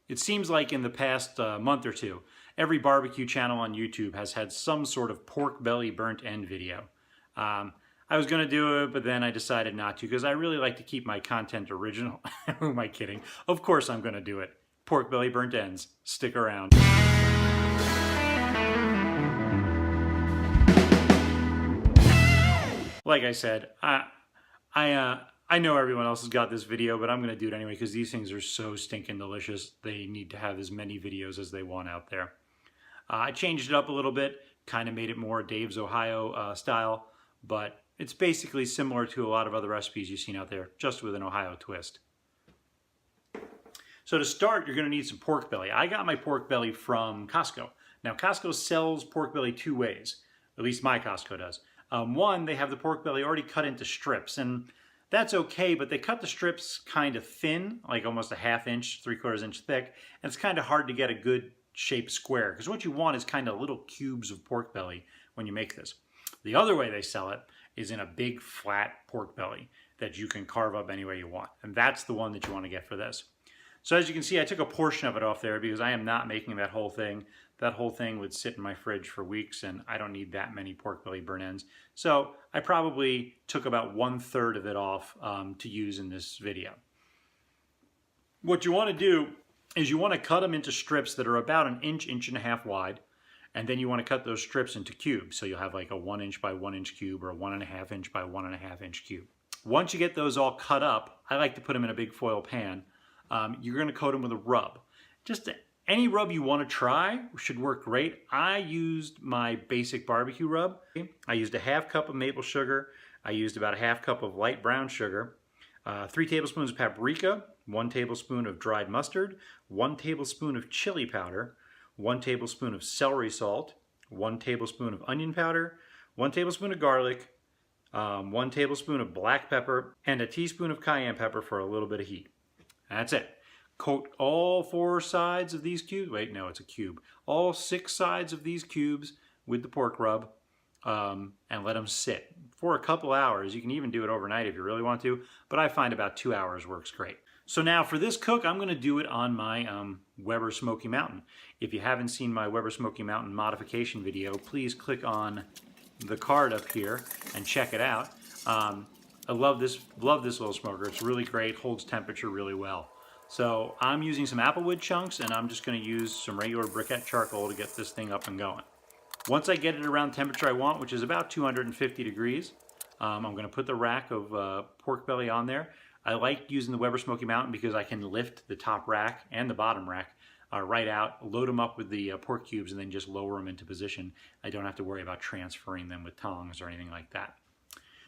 It seems like in the past month or two, every barbecue channel on YouTube has had some sort of pork belly burnt end video. I was going to do it, but then I decided not to because I really like to keep my content original. Who am I kidding? Of course I'm going to do it. Pork belly burnt ends. Stick around. Like I said, I know everyone else has got this video, but I'm going to do it anyway because these things are so stinking delicious. They need to have as many videos as they want out there. I changed it up a little bit, kind of made it more Dave's Ohio style, but it's basically similar to a lot of other recipes you've seen out there, just with an Ohio twist. So to start, you're going to need some pork belly. I got my pork belly from Costco. Now, Costco sells pork belly two ways. At least my Costco does. One, they have the pork belly already cut into strips, and that's okay, but they cut the strips kind of thin, like almost a ½ inch, 3/4 inch thick, and it's kind of hard to get a good shaped square, because what you want is kind of little cubes of pork belly when you make this. The other way they sell it is in a big flat pork belly that you can carve up any way you want, and that's the one that you want to get for this. So as you can see, I took a portion of it off there because I am not making that whole thing. That whole thing would sit in my fridge for weeks, and I don't need that many pork belly burnt ends. So I probably took about 1/3 of it off to use in this video. What you want to do is you want to cut them into strips that are about an inch, 1.5 inches wide, and then you want to cut those strips into cubes. So you'll have like a 1 inch by 1 inch cube or a 1.5 inch by 1.5 inch cube. Once you get those all cut up, I like to put them in a big foil pan. You're going to coat them with a rub. Just any rub you want to try should work great. I used my basic barbecue rub. I used a ½ cup of maple sugar. I used about a ½ cup of light brown sugar, 3 tablespoons of paprika, 1 tablespoon of dried mustard, 1 tablespoon of chili powder, 1 tablespoon of celery salt, 1 tablespoon of onion powder, 1 tablespoon of garlic, 1 tablespoon of black pepper, and a teaspoon of cayenne pepper for a little bit of heat. That's it. Coat all 4 sides of these cubes. Wait, no, it's a cube. All 6 sides of these cubes with the pork rub and let them sit for a couple hours. You can even do it overnight if you really want to, but I find about 2 hours works great. So now for this cook, I'm going to do it on my Weber Smoky Mountain. If you haven't seen my Weber Smoky Mountain modification video, please click on the card up here and check it out. I love this little smoker. It's really great, holds temperature really well. So I'm using some applewood chunks, and I'm just going to use some regular briquette charcoal to get this thing up and going. Once I get it around the temperature I want, which is about 250 degrees, I'm going to put the rack of pork belly on there. I like using the Weber Smoky Mountain because I can lift the top rack and the bottom rack right out, load them up with the pork cubes, and then just lower them into position. I don't have to worry about transferring them with tongs or anything like that.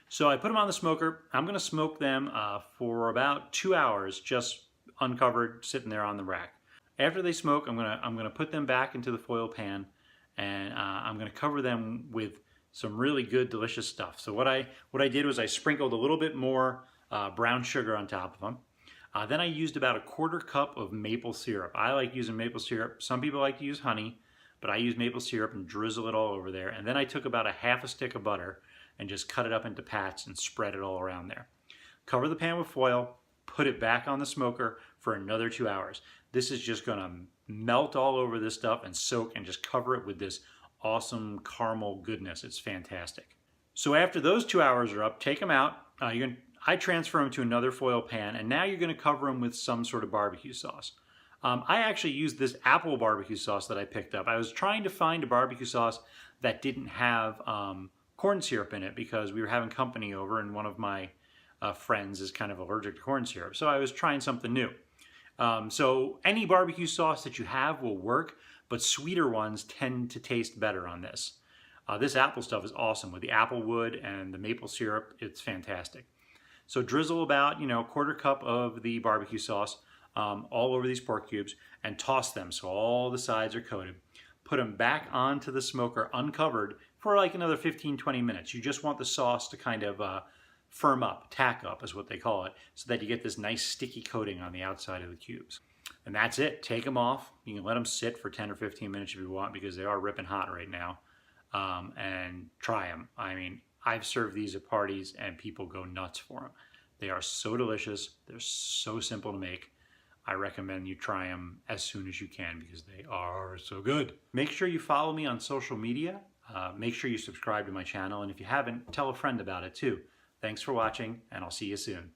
So I put them on the smoker. I'm going to smoke them for about 2 hours, just uncovered, sitting there on the rack. After they smoke, I'm gonna put them back into the foil pan, and I'm gonna cover them with some really good, delicious stuff. So what I did was I sprinkled a little bit more brown sugar on top of them. Then I used about a 1/4 cup of maple syrup. I like using maple syrup. Some people like to use honey, but I use maple syrup and drizzle it all over there. And then I took about a ½ stick of butter and just cut it up into pats and spread it all around there. Cover the pan with foil, put it back on the smoker for another 2 hours. This is just gonna melt all over this stuff and soak and just cover it with this awesome caramel goodness. It's fantastic. So after those 2 hours are up, take them out. I transfer them to another foil pan, and now you're gonna cover them with some sort of barbecue sauce. I actually used this apple barbecue sauce that I picked up. I was trying to find a barbecue sauce that didn't have corn syrup in it because we were having company over, and one of my friends is kind of allergic to corn syrup. So I was trying something new. So any barbecue sauce that you have will work, but sweeter ones tend to taste better on this. This apple stuff is awesome with the apple wood and the maple syrup. It's fantastic. So drizzle about, 1/4 cup of the barbecue sauce all over these pork cubes and toss them so all the sides are coated. Put them back onto the smoker uncovered for like another 15-20 minutes. You just want the sauce to kind of firm up, tack up is what they call it, so that you get this nice sticky coating on the outside of the cubes. And that's it. Take them off. You can let them sit for 10 or 15 minutes if you want because they are ripping hot right now. And try them. I mean, I've served these at parties and people go nuts for them. They are so delicious. They're so simple to make. I recommend you try them as soon as you can because they are so good. Make sure you follow me on social media. Make sure you subscribe to my channel, and if you haven't, tell a friend about it too. Thanks for watching, and I'll see you soon.